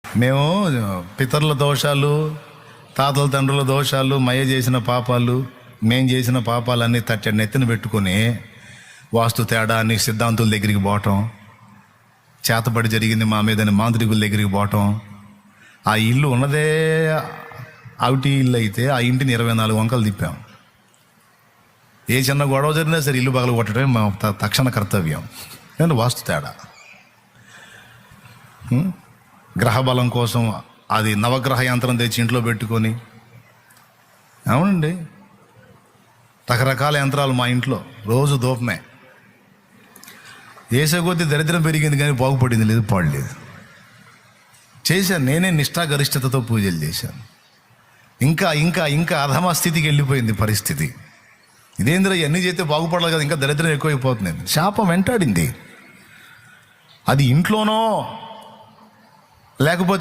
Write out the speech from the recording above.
మేము పితరుల దోషాలు, తాతల తండ్రుల దోషాలు, మయ్య చేసిన పాపాలు, మేం చేసిన పాపాలన్నీ నెత్తిన పెట్టుకొని వాస్తు తేడా అని సిద్ధాంతుల దగ్గరికి పోవటం, చేతబడి జరిగింది మా మీదని మాంత్రికుల దగ్గరికి పోవటం. ఆ ఇల్లు ఉన్నదే అవుటి ఇల్లు అయితే ఆ ఇంటిని 24 వంకలు తిప్పాం. ఏ చిన్న గొడవ జరిగినా సరే ఇల్లు పగల కొట్టడమే మా తక్షణ కర్తవ్యం. ఎందుకంటే వాస్తు తేడా. గ్రహబలం కోసం అది నవగ్రహ యంత్రం తెచ్చి ఇంట్లో పెట్టుకొని, అవునండి, రకరకాల యంత్రాలు మా ఇంట్లో రోజు దూపమే. వేసే కొద్దీ దరిద్రం పెరిగింది కానీ బాగుపడింది లేదు, పాడలేదు. చేశాను, నేనే నిష్ఠాగరిష్టతతో పూజలు చేశాను. ఇంకా ఇంకా ఇంకా అధమ స్థితికి వెళ్ళిపోయింది పరిస్థితి. ఇదేంద్ర ఇవన్నీ చేస్తే బాగుపడాలి కదా, ఇంకా దరిద్రం ఎక్కువైపోతుంది. శాపం వెంటాడింది. అది ఇంట్లోనో లేకపోతే